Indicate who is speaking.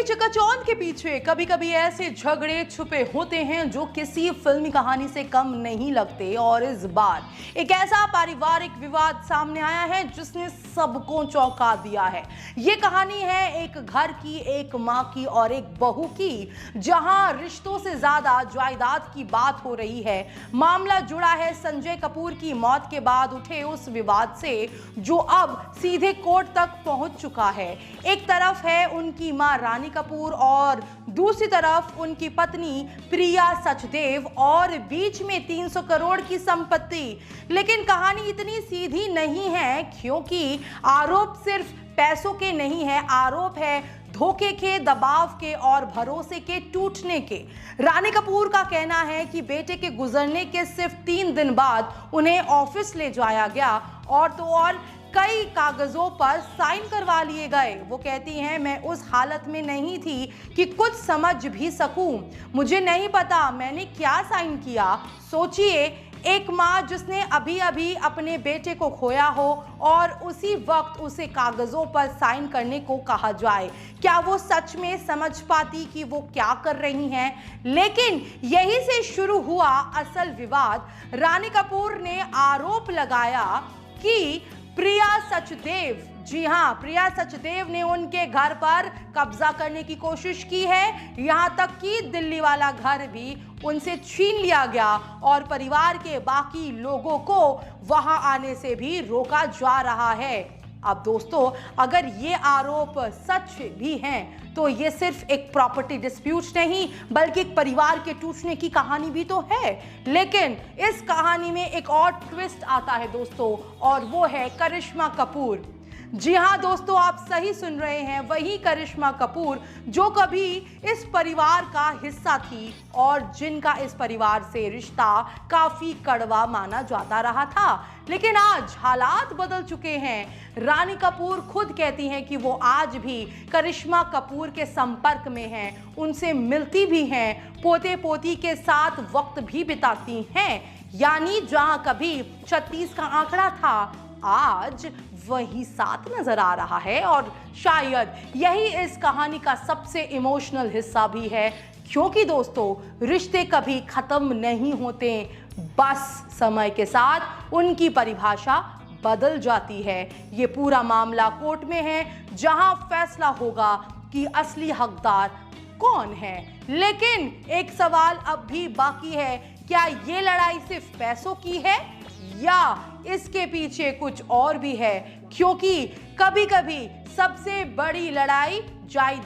Speaker 1: चकाचौंध के पीछे कभी कभी ऐसे झगड़े छुपे होते हैं जो किसी फिल्मी कहानी से कम नहीं लगते। और इस बार एक ऐसा पारिवारिक विवाद सामने आया है जिसने सबको चौंका दिया है। ये कहानी है एक घर की, एक मां की और एक बहू की, जहां रिश्तों से ज्यादा जायदाद की बात हो रही है। मामला जुड़ा है संजय कपूर की मौत के बाद उठे उस विवाद से जो अब सीधे कोर्ट तक पहुंच चुका है। एक तरफ है उनकी मां रानी कपूर और दूसरी तरफ उनकी पत्नी प्रिया सचदेव और बीच में 300 करोड़ की संपत्ति। लेकिन कहानी इतनी सीधी नहीं है, क्योंकि आरोप सिर्फ पैसों के नहीं है, आरोप है धोखे के, दबाव के और भरोसे के टूटने के। रानी कपूर का कहना है कि बेटे के गुजरने के सिर्फ 3 दिन बाद उन्हें ऑफिस ले जाया गया और तो और कई कागजों पर साइन करवा लिए गए। वो कहती हैं, मैं उस हालत में नहीं थी कि कुछ समझ भी सकूं। मुझे नहीं पता मैंने क्या साइन किया। सोचिए, एक माँ जिसने अभी अभी अपने बेटे को खोया हो और उसी वक्त उसे कागजों पर साइन करने को कहा जाए, क्या वो सच में समझ पाती कि वो क्या कर रही हैं? लेकिन यहीं से शुरू हुआ असल विवाद। रानी कपूर ने आरोप लगाया कि प्रिया सचदेव, जी हाँ, प्रिया सचदेव ने उनके घर पर कब्जा करने की कोशिश की है। यहाँ तक कि दिल्ली वाला घर भी उनसे छीन लिया गया और परिवार के बाकी लोगों को वहां आने से भी रोका जा रहा है। अब दोस्तों, अगर ये आरोप सच भी हैं तो ये सिर्फ एक प्रॉपर्टी डिस्प्यूट नहीं बल्कि एक परिवार के टूटने की कहानी भी तो है। लेकिन इस कहानी में एक और ट्विस्ट आता है दोस्तों, और वो है करिश्मा कपूर। जी हाँ दोस्तों, आप सही सुन रहे हैं, वही करिश्मा कपूर जो कभी इस परिवार का हिस्सा थी और जिनका इस परिवार से रिश्ता काफी कड़वा माना जाता रहा था। लेकिन आज हालात बदल चुके हैं। रानी कपूर खुद कहती हैं कि वो आज भी करिश्मा कपूर के संपर्क में हैं, उनसे मिलती भी हैं, पोते पोती के साथ वक्त भी बिताती हैं। यानी जहां कभी 36 का आंकड़ा था, आज वही 7 नजर आ रहा है। और शायद यही इस कहानी का सबसे इमोशनल हिस्सा भी है, क्योंकि दोस्तों रिश्ते कभी खत्म नहीं होते, बस समय के साथ उनकी परिभाषा बदल जाती है। ये पूरा मामला कोर्ट में है, जहां फैसला होगा कि असली हकदार कौन है। लेकिन एक सवाल अब भी बाकी है, क्या ये लड़ाई सिर्फ पैसों की है या इसके पीछे कुछ और भी है? क्योंकि कभी कभी सबसे बड़ी लड़ाई जायदाद